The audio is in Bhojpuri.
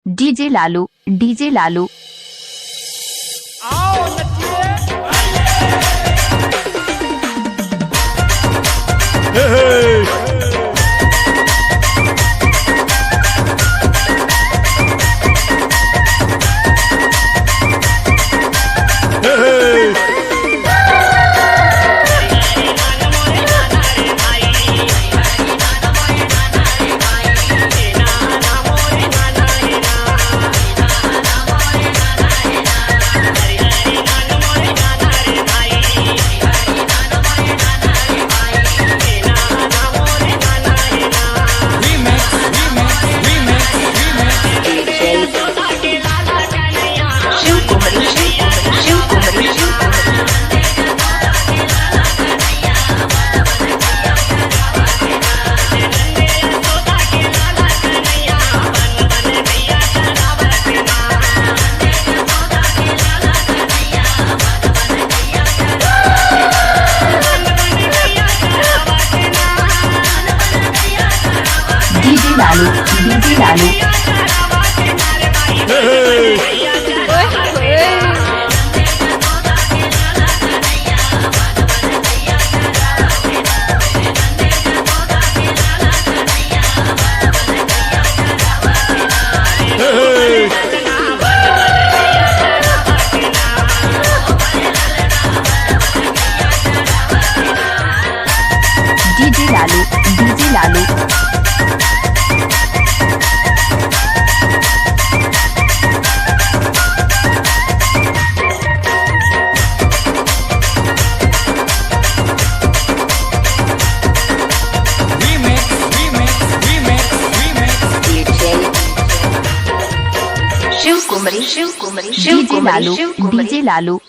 DJ Lalu, DJ Lalu. आओ नचिए। हे हे। हे हे। DJ Lalu, DJ Lalu. हे हे। हे हे। DJ Lalu, DJ Lalu. Shiv Kumri Shiv Kumri DJ Lalu, DJ Lalu.